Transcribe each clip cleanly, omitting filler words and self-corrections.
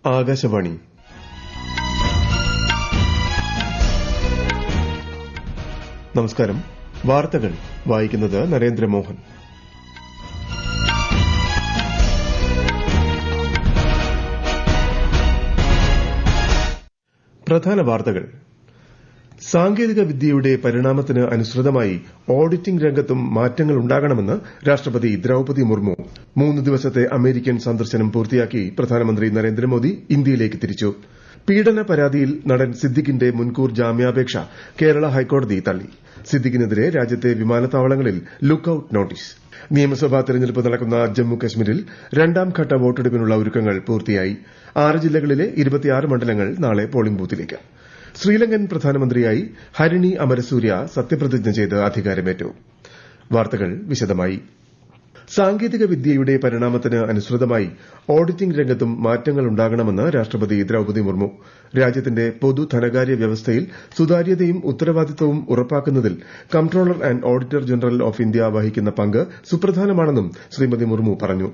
ആകാശവാണി. നമസ്കാരം. വാർത്തകൾ വായിക്കുന്നത് നരേന്ദ്രമോഹൻ. പ്രധാന വാർത്തകൾ. സാങ്കേതിക വിദ്യയുടെ പരിണാമത്തിന് അനുസൃതമായി ഓഡിറ്റിംഗ് രംഗത്തും മാറ്റങ്ങൾ ഉണ്ടാകണമെന്ന് രാഷ്ട്രപതി ദ്രൌപദി മുർമു 3 ദിവസത്തെ അമേരിക്കൻ സന്ദർശനം പൂർത്തിയാക്കി പ്രധാനമന്ത്രി നരേന്ദ്രമോദി ഇന്ത്യയിലേക്ക് തിരിച്ചു. പീഡന പരാതിയിൽ നടൻ സിദ്ദിഖിന്റെ മുൻകൂർ ജാമ്യാപേക്ഷ കേരള ഹൈക്കോടതി തള്ളി. സിദ്ദിഖിനെതിരെ രാജ്യത്തെ വിമാനത്താവളങ്ങളിൽ ലുക്കൌട്ട് നോട്ടീസ്. നിയമസഭാ തെരഞ്ഞെടുപ്പ് നടക്കുന്ന ജമ്മു കശ്മീരിൽ രണ്ടാംഘട്ട വോട്ടെടുപ്പിനുള്ള ഒരുക്കങ്ങൾ പൂർത്തിയായി. 6 ജില്ലകളിലെ 26 മണ്ഡലങ്ങൾ നാളെ പോളിംഗ് ബൂത്തിലേക്ക്. ശ്രീലങ്കൻ പ്രധാനമന്ത്രിയായി ഹരിണി അമരസൂര്യ സത്യപ്രതിജ്ഞ ചെയ്ത് അധികാരമേറ്റു. വാർത്തകൾ വിശദമായി. സാങ്കേതിക വിദ്യയുടെ പരിണാമത്തിന് അനുസൃതമായി ഓഡിറ്റിംഗ് രംഗത്തും മാറ്റങ്ങൾ ഉണ്ടാകണമെന്ന് രാഷ്ട്രപതി ദ്രൌപദി മുർമു. രാജ്യത്തിന്റെ പൊതു ധനകാര്യ വ്യവസ്ഥയിൽ സുതാര്യതയും ഉത്തരവാദിത്തവും ഉറപ്പാക്കുന്നതിൽ comptroller and auditor general of India വഹിക്കുന്ന പങ്ക് സുപ്രധാനമാണെന്നും ശ്രീമതി മുർമു പറഞ്ഞു.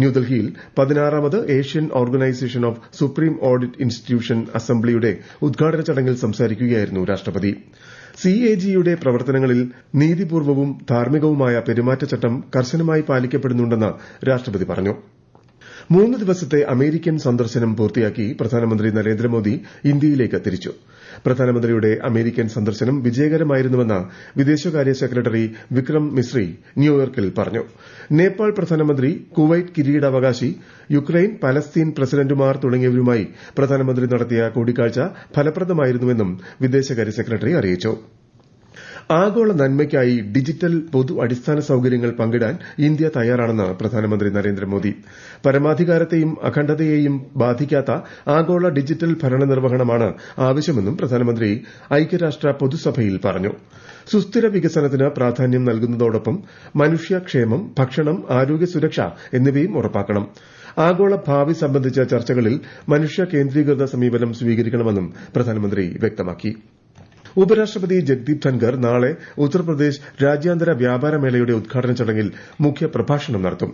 ന്യൂഡൽഹിയിൽ 16ാമത് Asian organisation of supreme audit institution അസംബ്ലിയുടെ ഉദ്ഘാടന ചടങ്ങിൽ സംസാരിക്കുകയായിരുന്നു രാഷ്ട്രപതി. സിഎജിയുടെ പ്രവർത്തനങ്ങളിൽ നീതിപൂർവവും ധാർമ്മികവുമായ പെരുമാറ്റച്ചട്ടം കർശനമായി പാലിക്കപ്പെടുന്നുണ്ടെന്ന് രാഷ്ട്രപതി പറഞ്ഞു. 3 ദിവസത്തെ അമേരിക്കൻ സന്ദർശനം പൂർത്തിയാക്കി പ്രധാനമന്ത്രി നരേന്ദ്രമോദി ഇന്ത്യയിലേക്ക് തിരിച്ചു. പ്രധാനമന്ത്രിയുടെ അമേരിക്കൻ സന്ദർശനം വിജയകരമായിരുന്നുവെന്ന് വിദേശകാര്യ സെക്രട്ടറി വിക്രം മിസ്രി ന്യൂയോർക്കിൽ പറഞ്ഞു. നേപ്പാൾ പ്രധാനമന്ത്രി, കുവൈറ്റ് കിരീടാവകാശി, യുക്രൈൻ, പലസ്തീൻ പ്രസിഡന്റുമാർ തുടങ്ങിയവരുമായി പ്രധാനമന്ത്രി നടത്തിയ കൂടിക്കാഴ്ച ഫലപ്രദമായിരുന്നുവെന്നും വിദേശകാര്യ സെക്രട്ടറി അറിയിച്ചു. ആഗോള നന്മയ്ക്കായി ഡിജിറ്റൽ പൊതു അടിസ്ഥാന സൌകര്യങ്ങൾ പങ്കിടാൻ ഇന്ത്യ തയ്യാറാണെന്ന് പ്രധാനമന്ത്രി നരേന്ദ്രമോദി. പരമാധികാരത്തെയും അഖണ്ഡതയെയും ബാധിക്കാത്ത ആഗോള ഡിജിറ്റൽ ഭരണനിർവഹണമാണ് ആവശ്യമെന്നും പ്രധാനമന്ത്രി ഐക്യരാഷ്ട്ര പൊതുസഭയിൽ പറഞ്ഞു. സുസ്ഥിര വികസനത്തിന് പ്രാധാന്യം നൽകുന്നതോടൊപ്പം മനുഷ്യക്ഷേമം, ഭക്ഷണം, ആരോഗ്യ സുരക്ഷ എന്നിവയും ഉറപ്പാക്കണം. ആഗോള ഭാവി സംബന്ധിച്ച ചർച്ചകളിൽ മനുഷ്യ കേന്ദ്രീകൃത സമീപനം സ്വീകരിക്കണമെന്നും പ്രധാനമന്ത്രി വ്യക്തമാക്കി. ഉപരാഷ്ട്രപതി ജഗ്ദീപ് ധൻഖർ നാളെ ഉത്തർപ്രദേശ് രാജ്യാന്തര വ്യാപാരമേളയുടെ ഉദ്ഘാടന ചടങ്ങിൽ മുഖ്യപ്രഭാഷണം നടത്തും.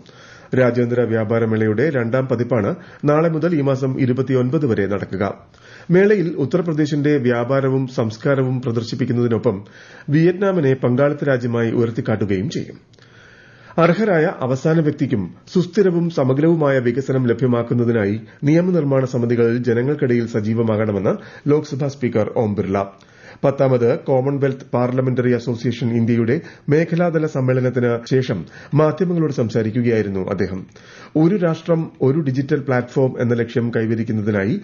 രാജ്യാന്തര വ്യാപാരമേളയുടെ 2ാം പതിപ്പാണ് നാളെ മുതൽ ഈ മാസം 29 വരെ നടക്കുക. മേളയിൽ ഉത്തർപ്രദേശിന്റെ വ്യാപാരവും സംസ്കാരവും പ്രദർശിപ്പിക്കുന്നതിനൊപ്പം വിയറ്റ്നാമിനെ പങ്കാളിത്ത രാജ്യമായി ഉയർത്തിക്കാട്ടുകയും ചെയ്യും. അർഹരായ അവസാന വ്യക്തിക്കും സുസ്ഥിരവും സമഗ്രവുമായ വികസനം ലഭ്യമാക്കുന്നതിനായി നിയമനിർമ്മാണ സമിതികൾ ജനങ്ങൾക്കിടയിൽ സജീവമാകണമെന്ന് Lok Sabha speaker Om Birla. 10ാമത് Commonwealth parliamentary association ഇന്ത്യയുടെ മേഖലാതല സമ്മേളനത്തിന് ശേഷം മാധ്യമങ്ങളോട് സംസാരിക്കുകയായിരുന്നു അദ്ദേഹം. ഒരു രാഷ്ട്രം ഒരു ഡിജിറ്റൽ പ്ലാറ്റ്ഫോം എന്ന ലക്ഷ്യം കൈവരിക്കുന്നതിനായി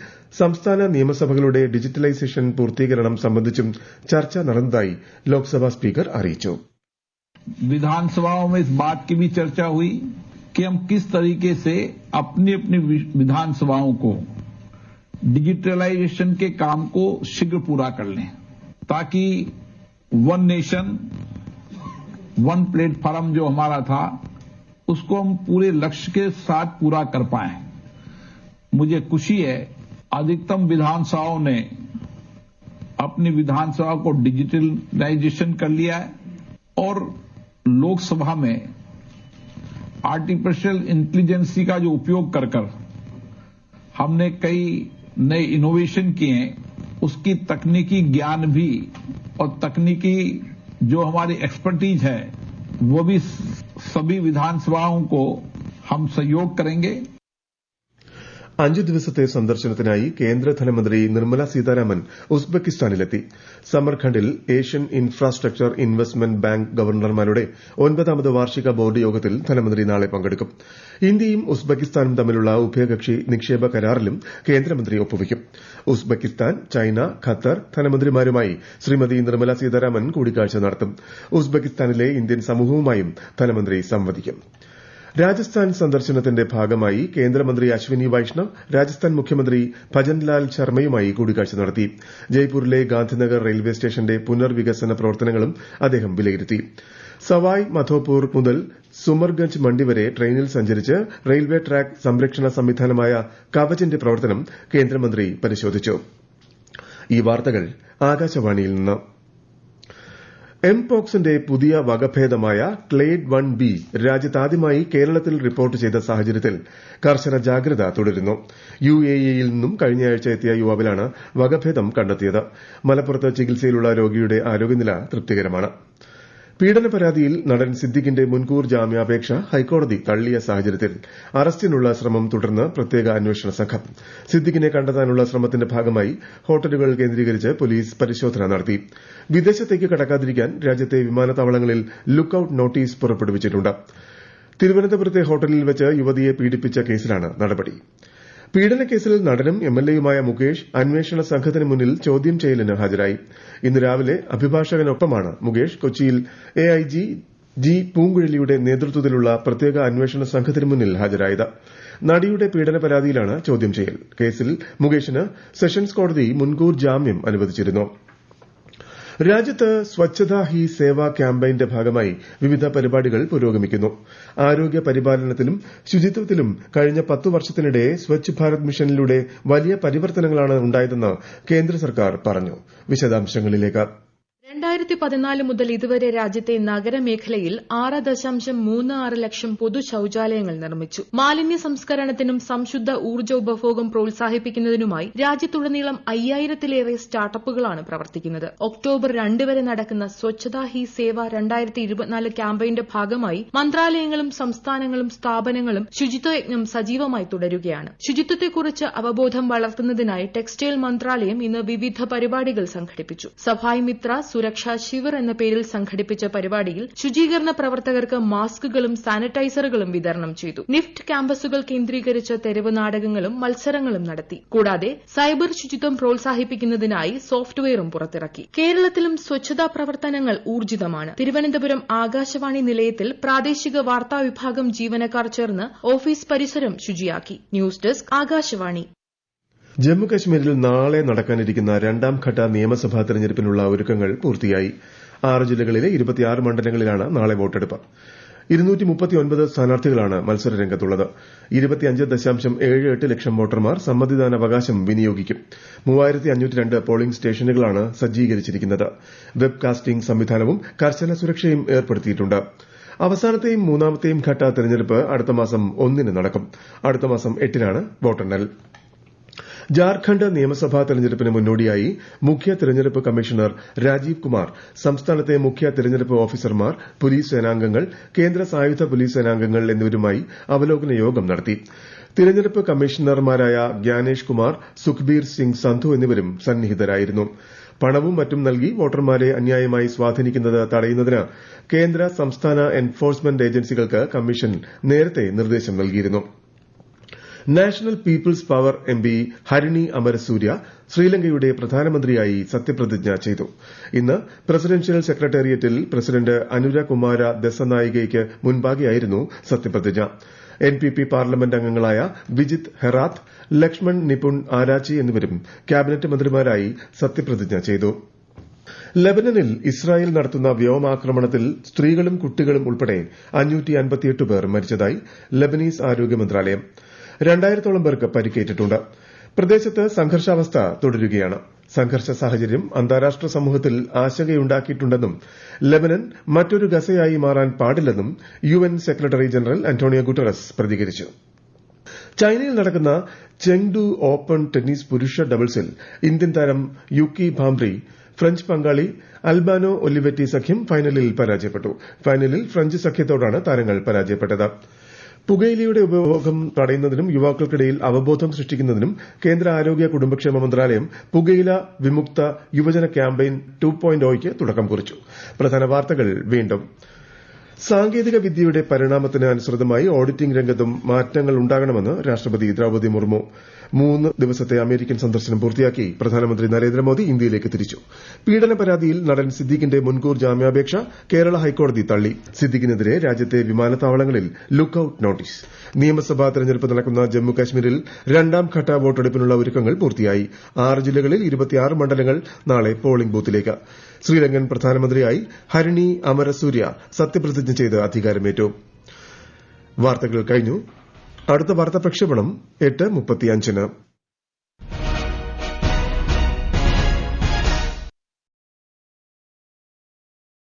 സംസ്ഥാന നിയമസഭകളുടെ ഡിജിറ്റലൈസേഷൻ പൂർത്തീകരണം സംബന്ധിച്ചും ചർച്ച നടന്നതായി ലോക്സഭാ സ്പീക്കർ അറിയിച്ചു. विधानसभाओं में इस बात की भी चर्चा हुई कि हम किस तरीके से अपनी अपनी विधानसभाओं को डिजिटलाइजेशन के काम को शीघ्र पूरा कर लें, ताकि वन नेशन वन प्लेटफॉर्म जो हमारा था उसको हम पूरे लक्ष्य के साथ पूरा कर पाए. मुझे खुशी है अधिकतम विधानसभाओं ने अपनी विधानसभा को डिजिटलाइजेशन कर लिया है और लोकसभा में आर्टिफिशियल इंटेलिजेंस का जो उपयोग कर हमने कई नए इनोवेशन किए हैं, उसकी तकनीकी ज्ञान भी और तकनीकी जो हमारी एक्सपर्टीज है वो भी सभी विधानसभाओं को हम सहयोग करेंगे. 5 ദിവസത്തെ സന്ദർശനത്തിനായി കേന്ദ്ര ധനമന്ത്രി നിർമ്മല സീതാരാമൻ ഉസ്ബെക്കിസ്ഥാനിലെത്തി. സമർഖണ്ഡിൽ ഏഷ്യൻ ഇൻഫ്രാസ്ട്രക്ചർ ഇൻവെസ്റ്റ്മെന്റ് ബാങ്ക് ഗവർണർമാരുടെ 9ാമത് വാർഷിക ബോർഡ് യോഗത്തിൽ ധനമന്ത്രി നാളെ പങ്കെടുക്കും. ഇന്ത്യയും ഉസ്ബെക്കിസ്ഥാനും തമ്മിലുള്ള ഉഭയകക്ഷി നിക്ഷേപ കരാറിലും കേന്ദ്രമന്ത്രി ഒപ്പുവയ്ക്കും. ഉസ്ബെക്കിസ്ഥാൻ, ചൈന, ഖത്തർ ധനമന്ത്രിമാരുമായി ശ്രീമതി നിർമ്മല സീതാരാമൻ കൂടിക്കാഴ്ച നടത്തും. ഉസ്ബെക്കിസ്ഥാനിലെ ഇന്ത്യൻ സമൂഹവുമായും ധനമന്ത്രി സംവദിക്കും. രാജസ്ഥാൻ സന്ദർശനത്തിന്റെ ഭാഗമായി കേന്ദ്രമന്ത്രി അശ്വിനി വൈഷ്ണവ് രാജസ്ഥാൻ മുഖ്യമന്ത്രി ഭജൻലാൽ ശർമ്മയുമായി കൂടിക്കാഴ്ച നടത്തി. ജയ്പൂരിലെ ഗാന്ധിനഗർ റെയിൽവേ സ്റ്റേഷന്റെ പുനർവികസന പ്രവർത്തനങ്ങളും അദ്ദേഹം വിലയിരുത്തി. സവായ് മധോപൂർ മുതൽ സുമർഗഞ്ച് മണ്ഡി വരെ ട്രെയിനിൽ സഞ്ചരിച്ച് റെയിൽവേ ട്രാക്ക് സംരക്ഷണ സംവിധാനമായ കവചിന്റെ പ്രവർത്തനം കേന്ദ്രമന്ത്രി പരിശോധിച്ചു. ഈ വാർത്തകൾ ആകാശവാണിയിൽ നിന്ന്. എംപോക്സിന്റെ പുതിയ വകഭേദമായ ക്ലേഡ് 1B രാജ്യത്താദ്യമായി കേരളത്തിൽ റിപ്പോർട്ട് ചെയ്ത സാഹചര്യത്തിൽ കർശന ജാഗ്രത തുടരുന്നു. UAE-യിൽ നിന്നും കഴിഞ്ഞയാഴ്ച എത്തിയ യുവാവിലാണ് വകഭേദം കണ്ടെത്തിയത്. മലപ്പുറത്ത് ചികിത്സയിലുള്ള രോഗിയുടെ ആരോഗ്യനില തൃപ്തികരമാണ്. പീഡന പരാതിയിൽ നടൻ സിദ്ദിഖിന്റെ മുൻകൂർ ജാമ്യാപേക്ഷ ഹൈക്കോടതി തള്ളിയ സാഹചര്യത്തിൽ അറസ്റ്റിനുള്ള ശ്രമം തുടർന്ന് പ്രത്യേക അന്വേഷണ സംഘം. സിദ്ദിഖിനെ കണ്ടെത്താനുള്ള ശ്രമത്തിന്റെ ഭാഗമായി ഹോട്ടലുകൾ കേന്ദ്രീകരിച്ച് പോലീസ് പരിശോധന നടത്തി. വിദേശത്തേക്ക് കടക്കാതിരിക്കാൻ രാജ്യത്തെ വിമാനത്താവളങ്ങളിൽ ലുക്കൌട്ട് നോട്ടീസ് പുറപ്പെടുവിച്ചിട്ടുണ്ട്. തിരുവനന്തപുരത്തെ ഹോട്ടലിൽ വെച്ച് യുവതിയെ പീഡിപ്പിച്ച കേസിലാണ് നടപടി. പീഡനക്കേസിൽ നടനും MLA-യുമായ മുകേഷ് അന്വേഷണ സംഘത്തിന് മുന്നിൽ ചോദ്യം ചെയ്യലിന് ഹാജരായി. ഇന്ന് രാവിലെ അഭിഭാഷകനൊപ്പമാണ് മുകേഷ് കൊച്ചിയിൽ AIG G. പൂങ്കുഴലിയുടെ നേതൃത്വത്തിലുള്ള പ്രത്യേക അന്വേഷണ സംഘത്തിന് മുന്നിൽ ഹാജരായത്. നടിയുടെ പീഡന പരാതിയിലാണ് ചോദ്യം ചെയ്യൽ. കേസിൽ മുകേഷിന് സെഷൻസ് കോടതി മുൻകൂർ ജാമ്യം അനുവദിച്ചിരുന്നു. രാജ്യത്ത് സ്വച്ഛതാ ഹി സേവ ക്യാമ്പയിന്റെ ഭാഗമായി വിവിധ പരിപാടികൾ പുരോഗമിക്കുന്നു. ആരോഗ്യ പരിപാലനത്തിലും ശുചിത്വത്തിലും കഴിഞ്ഞ 10 വർഷത്തിനിടെ സ്വച്ഛ് ഭാരത് മിഷനിലൂടെ വലിയ പരിവർത്തനങ്ങളാണ് ഉണ്ടായതെന്ന് കേന്ദ്ര സർക്കാർ പറഞ്ഞു. വിശദാംശങ്ങളിലേക്ക്. 2014 മുതൽ ഇതുവരെ രാജ്യത്തെ നഗരമേഖലയിൽ 6.36 ലക്ഷം പൊതു ശൌചാലയങ്ങൾ നിർമ്മിച്ചു. മാലിന്യ സംസ്കരണത്തിനും സംശുദ്ധ ഊർജ്ജ ഉപഭോഗം പ്രോത്സാഹിപ്പിക്കുന്നതിനുമായി രാജ്യത്തുടനീളം 5000-ലേറെ സ്റ്റാർട്ടപ്പുകളാണ് പ്രവർത്തിക്കുന്നത്. ഒക്ടോബർ 2 വരെ നടക്കുന്ന സ്വച്ഛതാ ഹി സേവ 2024 ക്യാമ്പയിന്റെ ഭാഗമായി മന്ത്രാലയങ്ങളും സംസ്ഥാനങ്ങളും സ്ഥാപനങ്ങളും ശുചിത്വയജ്ഞം സജീവമായി തുടരുകയാണ്. ശുചിത്വത്തെക്കുറിച്ച് അവബോധം വളർത്തുന്നതിനായി ടെക്സ്റ്റൈൽ മന്ത്രാലയം ഇന്ന് വിവിധ പരിപാടികൾ സംഘടിപ്പിച്ചു. സഫായി മിത്ര സുരക്ഷാ ശിവിർ എന്ന പേരിൽ സംഘടിപ്പിച്ച പരിപാടിയിൽ ശുചീകരണ പ്രവർത്തകർക്ക് മാസ്കുകളും സാനിറ്റൈസറുകളും വിതരണം ചെയ്തു. നിഫ്റ്റ് ക്യാമ്പസുകൾ കേന്ദ്രീകരിച്ച് തെരുവ് നാടകങ്ങളും മത്സരങ്ങളും നടത്തി. കൂടാതെ സൈബർ ശുചിത്വം പ്രോത്സാഹിപ്പിക്കുന്നതിനായി സോഫ്റ്റ്വെയറും പുറത്തിറക്കി. കേരളത്തിലും സ്വച്ഛതാ പ്രവർത്തനങ്ങൾ ഊർജിതമാണ്. തിരുവനന്തപുരം ആകാശവാണി നിലയത്തിൽ പ്രാദേശിക വാർത്താ വിഭാഗം ജീവനക്കാർ ചേർന്ന് ഓഫീസ് പരിസരം ശുചിയാക്കി. News desk Akashvani. ജമ്മുകശ്മീരിൽ നാളെ നടക്കാനിരിക്കുന്ന 2ാംഘട്ട നിയമസഭാ തെരഞ്ഞെടുപ്പിനുള്ള ഒരുക്കങ്ങൾ പൂർത്തിയായി. 6 ജില്ലകളിലെ 26 മണ്ഡലങ്ങളിലാണ് നാളെ വോട്ടെടുപ്പ്. 239 സ്ഥാനാർത്ഥികളാണ് മത്സരരംഗത്തുള്ളത്. 25.78 ലക്ഷം വോട്ടർമാർ സമ്മതിദാനാവകാശം വിനിയോഗിക്കും. 3502 പോളിംഗ് സ്റ്റേഷനുകളാണ് സജ്ജീകരിച്ചിരിക്കുന്നത്. വെബ്കാസ്റ്റിംഗ് സംവിധാനവും കർശന സുരക്ഷയും ഏർപ്പെടുത്തിയിട്ടുണ്ട്. അവസാനത്തെയും 3ാമത്തെയും ഘട്ട തെരഞ്ഞെടുപ്പ് അടുത്ത മാസം 1 നടക്കും. അടുത്ത മാസം 8 വോട്ടെണ്ണൽ. ജാർഖണ്ഡ് നിയമസഭാ തെരഞ്ഞെടുപ്പിന് മുന്നോടിയായി മുഖ്യ തെരഞ്ഞെടുപ്പ് കമ്മീഷണർ രാജീവ് കുമാർ സംസ്ഥാനത്തെ മുഖ്യ തെരഞ്ഞെടുപ്പ് ഓഫീസർമാർ, പോലീസ് സേനാംഗങ്ങൾ, കേന്ദ്ര സായുധ പോലീസ് സേനാംഗങ്ങൾ എന്നിവരുമായി അവലോകന യോഗം നടത്തി. തെരഞ്ഞെടുപ്പ് കമ്മീഷണർമാരായ ഗ്യാനേഷ് കുമാർ, സുഖ്ബീർ സിംഗ് സന്ധു എന്നിവരും സന്നിഹിതരായിരുന്നു. പണവും മറ്റും നൽകി വോട്ടർമാരെ അന്യായമായി സ്വാധീനിക്കുന്നത് തടയുന്നതിന് കേന്ദ്ര സംസ്ഥാന എൻഫോഴ്സ്മെന്റ് ഏജൻസികൾക്ക് കമ്മീഷൻ നേരത്തെ നിർദ്ദേശം നൽകിയിരുന്നു. National People's Power MP Harini Amarasuriya ശ്രീലങ്കയുടെ പ്രധാനമന്ത്രിയായി സത്യപ്രതിജ്ഞ ചെയ്തു. ഇന്ന് പ്രസിഡൻഷ്യൽ സെക്രട്ടേറിയറ്റിൽ പ്രസിഡന്റ് അനുരകുമാര ദസനായികയ്ക്ക് മുൻപാകെയായിരുന്നു സത്യപ്രതിജ്ഞ. NPP പാർലമെന്റ് അംഗങ്ങളായ വിജിത് ഹെറാത്ത്, ലക്ഷ്മൺ നിപുൺ ആരാച്ചി എന്നിവരും ക്യാബിനറ്റ് മന്ത്രിമാരായി സത്യപ്രതിജ്ഞ ചെയ്തു. ലബനനിൽ ഇസ്രായേൽ നടത്തുന്ന വ്യോമാക്രമണത്തിൽ സ്ത്രീകളും കുട്ടികളും ഉൾപ്പെടെ 558 പേർ മരിച്ചതായി ലബനീസ് ആരോഗ്യ മന്ത്രാലയം. 2000-ഓളം പേർക്ക് പരിക്കേറ്റിട്ടുണ്ട്. പ്രദേശത്ത് സംഘർഷാവസ്ഥ തുടരുകയാണ്. സംഘർഷ സാഹചര്യം അന്താരാഷ്ട്ര സമൂഹത്തിൽ ആശങ്കയുണ്ടാക്കിയിട്ടുണ്ടെന്നും ലബനൻ മറ്റൊരു ഗസയായി മാറാൻ പാടില്ലെന്നും UN secretary general Antonio Guterres പ്രതികരിച്ചു. ചൈനയിൽ നടക്കുന്ന ചെങ്ഡു ഓപ്പൺ ടെന്നീസ് പുരുഷ ഡബിൾസിൽ ഇന്ത്യൻ താരം യുക്കി ഭാംബ്രി ഫ്രഞ്ച് പങ്കാളി അൽബാനോ ഒലിവെറ്റി സഖ്യം ഫൈനലിൽ പരാജയപ്പെട്ടു. ഫൈനലിൽ ഫ്രഞ്ച് സഖ്യത്തോടാണ് താരങ്ങൾ പരാജയപ്പെട്ടത്. പുകയിലയുടെ ഉപയോഗം തടയുന്നതിനും യുവാക്കൾക്കിടയിൽ അവബോധം സൃഷ്ടിക്കുന്നതിനും കേന്ദ്ര ആരോഗ്യ കുടുംബക്ഷേമ മന്ത്രാലയം പുകയില വിമുക്ത യുവജന ക്യാമ്പയിൻ 2.0യ്ക്ക് തുടക്കം കുറിച്ചു. പ്രധാന വാർത്തകൾ വീണ്ടും. സാങ്കേതിക വിദ്യയുടെ പരിണാമത്തിന് അനുസൃതമായി ഓഡിറ്റിംഗ് രംഗത്തും മാറ്റങ്ങൾ ഉണ്ടാകണമെന്ന് രാഷ്ട്രപതി ദ്രൌപദി മുർമു. 3 ദിവസത്തെ അമേരിക്കൻ സന്ദർശനം പൂർത്തിയാക്കി പ്രധാനമന്ത്രി നരേന്ദ്രമോദി ഇന്ത്യയിലേക്ക് തിരിച്ചു. പീഡന പരാതിയിൽ നടൻ സിദ്ദിഖിന്റെ മുൻകൂർ ജാമ്യാപേക്ഷ കേരള ഹൈക്കോടതി തള്ളി. സിദ്ദിഖിനെതിരെ രാജ്യത്തെ വിമാനത്താവളങ്ങളിൽ ലുക്കൌട്ട് നോട്ടീസ്. നിയമസഭാ തെരഞ്ഞെടുപ്പ് നടക്കുന്ന ജമ്മുകാശ്മീരിൽ 2ാംഘട്ട വോട്ടെടുപ്പിനുള്ള ഒരുക്കങ്ങൾ പൂർത്തിയായി. 6 ജില്ലകളിൽ 26 മണ്ഡലങ്ങൾ നാളെ പോളിംഗ് ബൂത്തിലേക്ക്. ശ്രീലങ്കൻ പ്രധാനമന്ത്രിയായി ഹരിണി അമരസൂര്യ സത്യപ്രതിജ്ഞ ചെയ്ത് അധികാരമേറ്റു. വാർത്തകൾ കഴിഞ്ഞു. അടുത്ത വാർത്താ പ്രക്ഷേപണം 8:35-ന്.